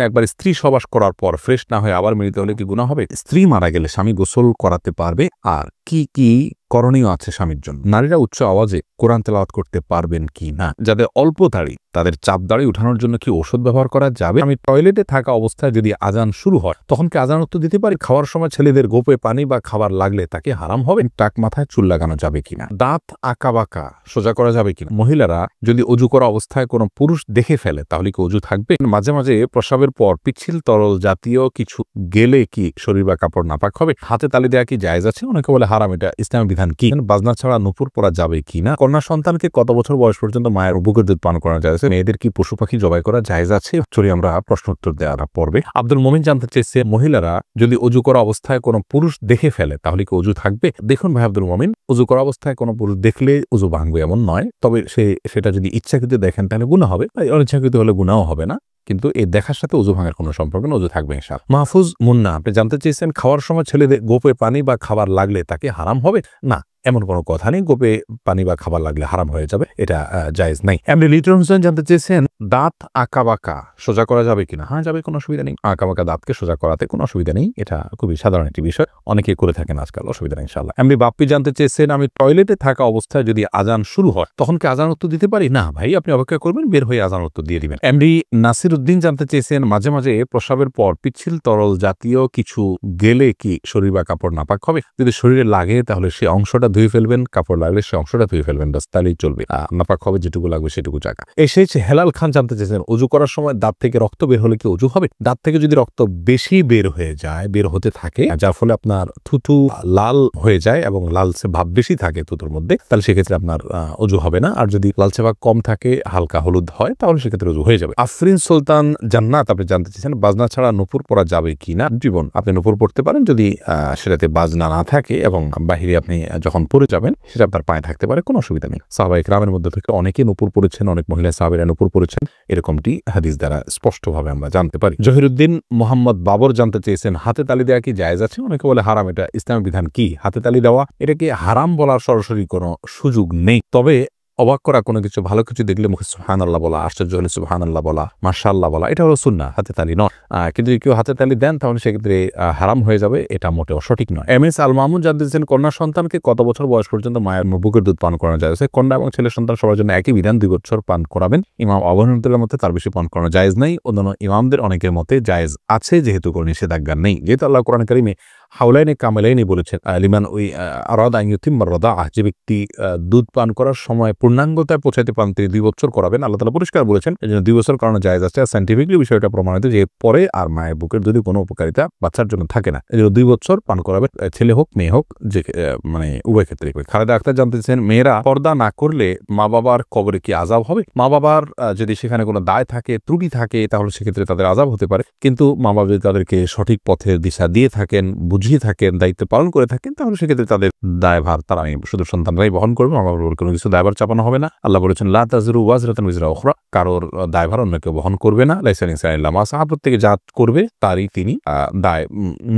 একবার স্ত্রী সবাস করার পর ফ্রেশ না হয়ে আবার মিলিত হলে কি গুনাহ হবে? স্ত্রী মারা গেলে স্বামী গোসল করাতে পারবে? আর কি কি করণীয় আছে স্বামীর জন্য? নারীরা উচ্চ আওয়াজে কোরআন তেলাওয়াত করতে পারবেন কি না? যাদের অল্প দাড়ি তাদের চাপ দাড়ি উঠানোর জন্য কি ওষুধ ব্যবহার করা যাবে? আমি টয়লেটে থাকা অবস্থায় যদি আজান শুরু হয় তখন কি আজান উত্তর দিতে পারি? খাওয়ার সময় ছেলেদের গোপে পানি বা খাবার লাগলে তাকে হারাম হবে? টাক মাথায় চুল লাগানো যাবে কিনা? দাঁত আঁকা বাঁকা সোজা করা যাবে কিনা? মহিলারা যদি অজু করা অবস্থায় কোনো পুরুষ দেখে ফেলে তাহলে কি অজু থাকবে? মাঝে মাঝে প্রস্রাবের পর পিচ্ছিল তরল জাতীয় কিছু গেলে কি শরীর বা কাপড় নাপাক হবে? হাতে তালি দেওয়া কি জায়েজ আছে? অনেকে বলে হারাম। এটা ইসলামী বিধান কি? বাজনা ছাড়া নুপুর পরা যাবে কিনা? কন্যা সন্তানকে কত বছর বয়স পর্যন্ত মায়ের বুকের দুধ পান করা যায়? মেয়েদের কি পশু পাখি জবাই করা জায়েজ আছে? চলি আমরা প্রশ্ন উত্তর দেওয়ার পর্বে। আব্দুল মোমিন জানতে চেয়েছে, মহিলারা যদি অজু করা অবস্থায় কোনো পুরুষ দেখে ফেলে তাহলে কি অজু থাকবে? দেখুন ভাই আব্দুল মোমিন, অজু করা অবস্থায় কোনো পুরুষ দেখলে অজু ভাঙবে এমন নয়, তবে সেটা যদি ইচ্ছাকৃত দেখেন তাহলে গুনাহ হবে, অনিচ্ছাকৃত হলে গুনাহও হবে না। কিন্তু এই দেখার সাথে অজু ভাঙার কোনো সম্পর্ক না, অজু থাকবে ইনশাআল্লাহ। মাহফুজ মুন্না আপনি জানতে চেয়েছেন, খাওয়ার সময় ছেলেদের গোপে পানি বা খাবার লাগলে তাকে হারাম হবে? না, এমন কোনো কথা নেই। গোপে পানি বা খাবার লাগলে হারাম হয়ে যাবে, এটা জায়েজ নাই। এমনি লিটন হোসেন জানতে চেয়েছেন, দাঁত আঁকা বাঁকা সোজা করা যাবে কিনা? হ্যাঁ, যাবে, কোনো অসুবিধা নেই। আঁকা বাঁকা দাঁতকে সোজা করাতে কোনো অসুবিধা নেই, এটা খুবই সাধারণ একটি বিষয়, অনেকে করে থাকেন আজকাল, অসুবিধা নেই ইনশাআল্লাহ। এমনি বাপ্পি জানতে চেয়েছেন, আমি টয়লেটে থাকা অবস্থায় যদি আজান শুরু হয় তখন কি আজান উত্তর দিতে পারি? না ভাই, আপনি অপেক্ষা করবেন, বের হয়ে আজান উত্তর দিয়ে দিবেন। এমনি নাসির উদ্দিন জানতে চেয়েছেন, মাঝে মাঝে প্রস্রাবের পর পিচ্ছিল তরল জাতীয় কিছু গেলে কি শরীর বা কাপড় নাপাক হবে? যদি শরীরে লাগে তাহলে সে অংশটা ধুয়ে ফেলবেন, কাপড় লাগলে সে অংশটা ধুয়ে ফেলবেন, বাস, তাহলেই চলবে। নাপাক হবে যেটুকু লাগবে সেটুকু জায়গা। এসেছে হেলাল খান জানতে চেয়েছেন, অজু করার সময় দাঁত থেকে রক্ত বের হলে কি অজু হবে? দাঁত থেকে যদি রক্ত বেশি বের হয়ে যায়, বের হতে থাকে, যার ফলে আপনার থুতু লাল হয়ে যায় এবং লালচে ভাব বেশি থাকে থুতুর মধ্যে, তাহলে সেক্ষেত্রে আপনার অজু হবে না। আর যদি লালচে ভাব কম থাকে, হালকা হলুদ হয়, তাহলে সেক্ষেত্রে অজু হয়ে যাবে। আফরিন সুলতান জান্নাত আপনি জানতে চেয়েছেন, বাজনা ছাড়া নুপুর পরা যাবে কিনা? জীবন আপনি নুপুর পড়তে পারেন যদি সেটাতে বাজনা না থাকে এবং বাহিরে আপনি যখন পড়ে যাবেন সেটা আপনার পায়ে থাকতে পারে, কোনো অসুবিধা নেই। সাহাবায়ে কেরামের মধ্যে থেকে অনেকে নুপুর পড়েছেন, অনেক মহিলা সাহাবীরা নুপুর পড়েছেন, এরকমটি হাদিস দ্বারা স্পষ্টভাবে আমরা জানতে পারি। জহিরুদ্দিন মোহাম্মদ বাবর জানতে চেয়েছেন, হাতে তালি দেওয়া কি জায়েজ আছে? অনেকে বলে হারাম, এটা ইসলামী বিধান কি? হাতে তালি দেওয়া এটাকে হারাম বলার সরাসরি কোনো সুযোগ নেই, তবে অবাক করা কোনো কিছু, ভালো কিছু দেখলে মুখে সুবহানাল্লাহ বলা, আশ্চর্য হলে সুবহানাল্লাহ বলা, মাশাআল্লাহ বলা, এটা হলো সুন্নাহ, হাতে তালি নয়। কিন্তু যদি কেউ হাতে তালি দেন তাহলে সেক্ষেত্রে হারাম হয়ে যাবে, এটা মোটেও সঠিক নয়। এম এস আল মাহমুদ জানতে চেয়েছেন, কন্যা সন্তানকে কত বছর বয়স পর্যন্ত মায়ের বুকের দুধ পান করানো যায়? কন্যা এবং ছেলে সন্তান সবার জন্য একই বিধান, 2 বছর পান করাবেন। ইমাম আবু হানিফার মতে তার বেশি পান করানো জায়েজ নাই, অন্যান্য ইমামদের অনেকের মতে জায়েজ আছে, যেহেতু কোনো নিষেধাজ্ঞা নেই, যেহেতু আল্লাহ কোরআন কারিমে হাওলাইনে কামেলাইনে বলেছেন, লিমান ওই আরাদা আন ইউতিম্মা রাদাআহ, যে ব্যক্তি দুধ পান করার সময় পূর্ণাঙ্গতায় পৌঁছাতে পান তিনি 2 বছর করাবেন। আল্লাহ তাআলা পরিষ্কার বলেছেন, এজন্য 2 বছর করানো জায়েজ আছে। সায়েন্টিফিকলি বিষয়টা প্রমাণিত যে পরে আর মায়ের বুকের দুধে কোনো উপকারিতা বাচ্চার জন্য থাকে না, এজন্য 2 বছর পান করাবেন, ছেলে হোক মেয়ে হোক, যে মানে উভয় ক্ষেত্রে। খালেদা আক্তার জানতে চান, মেয়েরা পর্দা না করলে মা বাবার কবরে কি আযাব হবে? মা বাবার যদি সেখানে কোনো দায় থাকে, ত্রুটি থাকে, তাহলে সেক্ষেত্রে তাদের আযাব হতে পারে, কিন্তু মা বাবা যদি তাদেরকে সঠিক পথের দিশা দিয়ে থাকেন, বুঝিয়ে থাকেন, দায়িত্ব পালন করে থাকেন, তাহলে সেক্ষেত্রে তাদের দায়ভার তারা শুধু সন্তানরাই বহন করবে, মা বাবার কোনো কিছু দায়ভার চাপানো হবে না। আল্লাহ বলেছেন, লা তাযিরু ওয়াজরাতুন উযরা উখরা, কারোর দায়ভার অন্য কেউ বহন করবে না। লাইসা লিল-ইনসানি ইল্লা মা সাআ, প্রত্যেকে যা করবে তারই তিনি দায়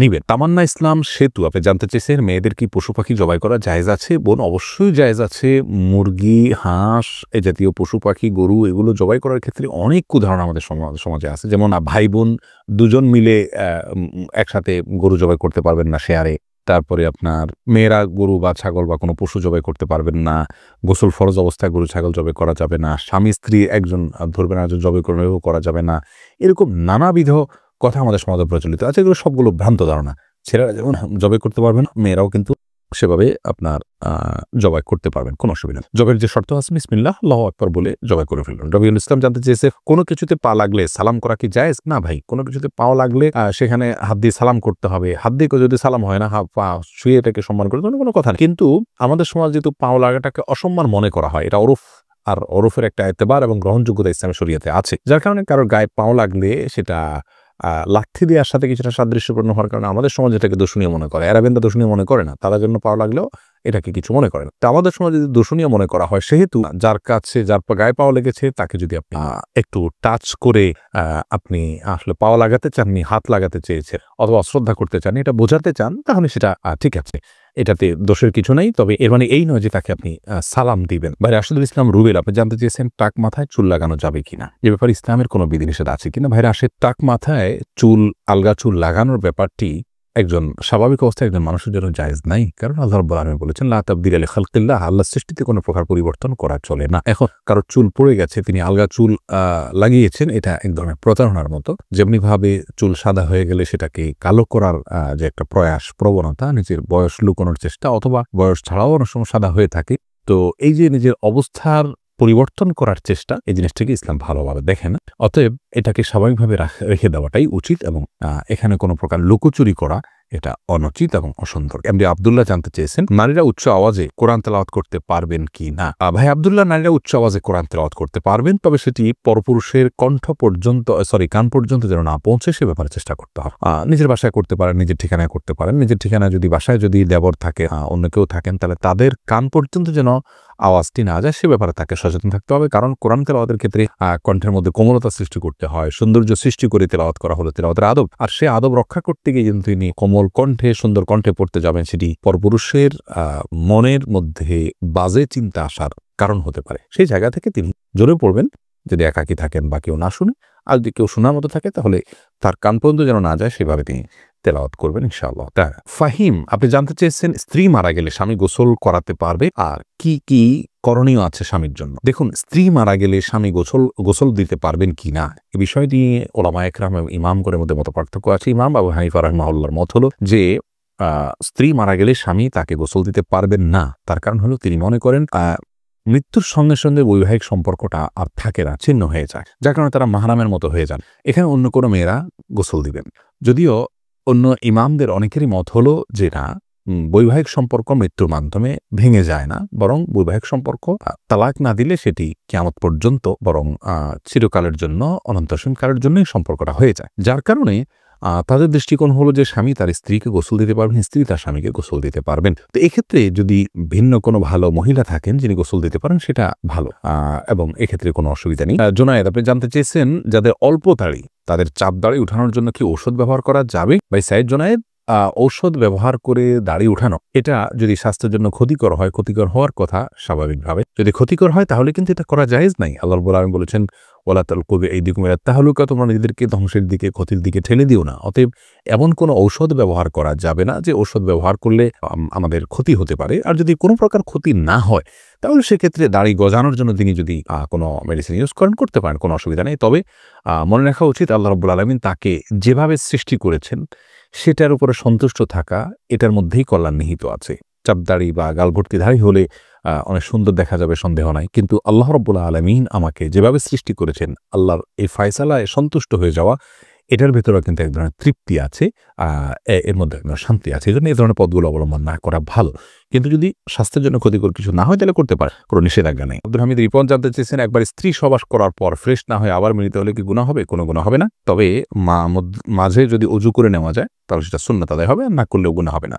নিবেন। তামান্না ইসলাম সেতু আপনি জানতে চেয়েছেন, মেয়েদের কি পশু পাখি জবাই করা জায়েজ আছে? বোন, অবশ্যই জায়েজ আছে। মুরগি, হাঁস, এই জাতীয় পশু পাখি, গরু, এগুলো জবাই করার ক্ষেত্রে অনেক উদাহরণ আমাদের সমাজে আছে। যেমন ভাই বোন দুজন মিলে একসাথে গরু জবাই করতে পারবেন না শেয়ারে। তারপরে আপনার মেয়েরা গরু বা ছাগল বা কোনো পশু জবাই করতে পারবেন না। গোসল ফরজ অবস্থায় গরু ছাগল জবাই করা যাবে না। স্বামী স্ত্রী একজন ধরবেন, একজন জবাই করলেও করা যাবে না। এরকম নানাবিধ কথা আমাদের সমাজে প্রচলিত আছে, এগুলো সবগুলো ভ্রান্ত ধারণা। ছেলেরা যেমন জবাই করতে পারবেন, মেয়েরাও কিন্তু সেভাবে আপনার জবাই করতে পারবেন, কোনো অসুবিধা নেই। জবের যে শর্ত আছে, বিসমিল্লাহ আল্লাহু আকবার বলে জবাই করে ফেলবেন। রবিউল ইসলাম জানতে চেয়েছে, কোনো কিছুতে পা লাগলে সালাম করা কি জায়েজ? না ভাই, কোনো কিছুতে পাও লাগলে সেখানে হাত দিয়ে সালাম করতে হবে। হাত দিয়ে যদি সালাম হয় না, পা শুয়ে এটাকে সম্মান করতে কোনো কথা নেই। কিন্তু আমাদের সমাজ যেহেতু পাও লাগাটাকে অসম্মান মনে করা হয়, এটা ওরফ, আর ওরফের একটা এতেবার এবং গ্রহণযোগ্যতা ইসলামের শরীয়তে আছে, যার কারণে কারোর গায়ে পাও লাগলে সেটা লাথি দেওয়ার সাথে কিছুটা সাদৃশ্যপূর্ণ হওয়ার কারণে আমাদের সমাজ এটাকে দূষণীয় মনে করে। আরবেনরা দূষণীয় মনে করে না, তাদের জন্য পাওয়া লাগলেও এটাকে কিছু মনে করে না। তো আমাদের সমাজে যদি দূষণীয় মনে করা হয়, সেহেতু যার কাছে যার গায়ে পাওয়া লেগেছে তাকে যদি আপনি একটু টাচ করে আপনি আসলে পাওয়া লাগাতে চাননি, হাত লাগাতে চেয়েছেন অথবা অশ্রদ্ধা করতে চান, এটা বোঝাতে চান, তাহলে সেটা ঠিক আছে। এটাতে দোষের কিছু নেই, তবে এর মানে এই নয় যে তাকে আপনি সালাম দিবেন। ভাই রাশেদুল ইসলাম রুবেল, আপনি জানতে চেয়েছেন টাক মাথায় চুল লাগানো যাবে কিনা, এ ব্যাপারে ইসলামের কোনো বিধিনিষেধ আছে কিনা। ভাই রাশেদ, টাক মাথায় চুল, আলগা চুল লাগানোর ব্যাপারটি একজন স্বাভাবিক অবস্থায় একজন মানুষের জন্য জায়েজ নাই, কারণ আল্লাহ রাব্বুল আলামিন বলেছেন লা তাবদীলা লিখালকিল্লাহ, আল্লাহর সৃষ্টিতে কোনো প্রকার পরিবর্তন করা চলে না। এখন কারো চুল পড়ে গেছে, তিনি আলগা চুল লাগিয়েছেন, এটা এক ধরনের প্রতারণার মতো। যেমনিভাবে চুল সাদা হয়ে গেলে সেটাকে কালো করার যে একটা প্রয়াস, প্রবণতা, নিজের বয়স লুকোনোর চেষ্টা, অথবা বয়স ছাড়াও অনেক সময় সাদা হয়ে থাকে, তো এই যে নিজের অবস্থার পরিবর্তন করার চেষ্টা, এই জিনিসটাকে ইসলাম ভালোভাবে দেখে না। অতএব এটাকে স্বাভাবিকভাবে রেখে দেওয়াটাই উচিত, এবং এখানে কোনো প্রকার লুকোচুরি করা এটা অনুচিত এবং অসুন্দর। এমডি আব্দুল্লাহ জানতে চেয়েছেন নারীরা উচ্চ আওয়াজে কোরআন তেলাওয়াত করতে পারবেন কি না। ভাই আব্দুল্লাহ, নারীরা উচ্চ আওয়াজে কোরআন তেলাওয়াত করতে পারবেন, তবে সেটি পরপুরুষের কান পর্যন্ত যেন না পৌঁছে সে ব্যাপারে চেষ্টা করতে হবে। নিজের বাসায় করতে পারেন, নিজের ঠিকানায় করতে পারেন। নিজের ঠিকানায় যদি বাসায় যদি দেবর থাকে, অন্য কেউ থাকেন, তাহলে তাদের কান পর্যন্ত যেন আওয়াজটি না যায় সে ব্যাপারে তাকে সচেতন থাকতে হবে। কারণ কোরআন তেলাওয়াতের ক্ষেত্রে কণ্ঠের মধ্যে কোমলতা সৃষ্টি করতে হয়, সৌন্দর্য সৃষ্টি করে তেলাওয়াত করা হলো তেলাওয়াতের আদব। আর সে আদব রক্ষা করতে গিয়ে কিন্তু তিনি কোমল কণ্ঠে, সুন্দর কণ্ঠে পড়তে যাবেন, সেটি পরপুরুষের মনের মধ্যে বাজে চিন্তা আসার কারণ হতে পারে। সেই জায়গা থেকে তিনি জোরে পড়বেন, যদি একাকী থাকেন বা কেউ না শুনে। আর যদি কেউ শোনার মতো থাকে তাহলে তার কান পর্যন্ত যেন না যায় সেভাবে তিনি তেলাওয়াত করবেন ইনশাআল্লাহ। ফাহিম, আপনি জানতে চেয়েছেন স্ত্রী মারা গেলে স্বামী গোসল করাতে পারবে আর কি কি করণীয় আছে স্বামীর জন্য। দেখুন, স্ত্রী মারা গেলে স্বামী গোসল দিতে পারবেন কি না, এ বিষয় নিয়ে ওলামা একরাম এবং ইমামগণের মধ্যে মত পার্থক্য আছে। ইমাম আবু হানিফা রাহিমাহুল্লাহর মত হলো যে স্ত্রী মারা গেলে স্বামী তাকে গোসল দিতে পারবেন না। তার কারণ হলো তিনি মনে করেন মৃত্যুর সঙ্গে সঙ্গে বৈবাহিক সম্পর্কটা আর থাকে না, ছিন্ন হয়ে যায়, যার কারণে তারা মাহরামের মতো হয়ে যান। এখানে অন্য কোনো মেয়েরা গোসল দিবেন। যদিও অন্য ইমামদের অনেকেরই মত হলো যে না, বৈবাহিক সম্পর্ক মৃত্যুর মাধ্যমে ভেঙে যায় না, বরং বৈবাহিক সম্পর্ক তালাক না দিলে সেটি কিয়ামত পর্যন্ত বরং চিরকালের জন্য, অনন্তকালের জন্যই সম্পর্কটা হয়ে যায়। যার কারণে তাদের দৃষ্টিকোণ হলো যে স্বামী তার স্ত্রীকে গোসল দিতে পারবেন, স্ত্রী তার স্বামীকে গোসল দিতে পারবেন। তো এক্ষেত্রে যদি ভিন্ন কোনো ভালো মহিলা থাকেন যিনি গোসল দিতে পারেন সেটা ভালো, এবং এক্ষেত্রে কোনো অসুবিধা নেই। জোনায়েদ, আপনি জানতে চেয়েছেন যাদের অল্প দাড়ি তাদের চাপ দাড়ি উঠানোর জন্য কি ঔষধ ব্যবহার করা যাবে। ভাই সাইদ জোনায়েদ, ঔষধ ব্যবহার করে দাড়ি উঠানো এটা যদি স্বাস্থ্যের জন্য ক্ষতিকর হয়, ক্ষতিকর হওয়ার কথা স্বাভাবিকভাবে, যদি ক্ষতিকর হয় তাহলে কিন্তু এটা করা জায়েজ নাই। আল্লাহ রাব্বুল আলামিন বলেছেন ওয়ালা তালকু বিআইদিকুম ইলা তাহলুকা, তোমরা নিজেদেরকে ধ্বংসের দিকে, ক্ষতির দিকে ঠেলে দিও না। অতএব এমন কোনো ঔষধ ব্যবহার করা যাবে না যে ঔষধ ব্যবহার করলে আমাদের ক্ষতি হতে পারে। আর যদি কোনো প্রকার ক্ষতি না হয় তাহলে সেক্ষেত্রে দাড়ি গজানোর জন্য তিনি যদি কোনো মেডিসিন ইউজ করেন, করতে পারেন, কোনো অসুবিধা নেই। তবে মনে রাখা উচিত আল্লাহ রাব্বুল আলামিন তাকে যেভাবে সৃষ্টি করেছেন সেটার উপরে সন্তুষ্ট থাকা, এটার মধ্যেই কল্যাণ নিহিত আছে। চাপদাড়ি বা গালভর্তি দাড়ি হলে অনেক সুন্দর দেখা যাবে, সন্দেহ নাই, কিন্তু আল্লাহ রাব্বুল আলামিন আমাকে যেভাবে সৃষ্টি করেছেন, আল্লাহর এই ফয়সালায় সন্তুষ্ট হয়ে যাওয়া, এটার ভেতরে কিন্তু এক ধরনের তৃপ্তি আছে, এর মধ্যে এক ধরনের শান্তি আছে। এই জন্য এই ধরনের পথগুলো অবলম্বন না করা ভালো। কিন্তু যদি স্বাস্থ্যের জন্য ক্ষতিকর কিছু না হয় তাহলে করতে পারে, কোনো নিষেধাজ্ঞা নেই। আব্দুল হামিদ রিপন জানতে চেয়েছেন একবার স্ত্রী সবাস করার পর ফ্রেশ না হয়ে আবার মিলিত হলে কি গুনাহ হবে? কোনো গুনাহ হবে না, তবে মাঝে যদি অজু করে নেওয়া যায় তাহলে সেটা সুন্নাত আদায় হবে, না করলেও গুনাহ হবে না।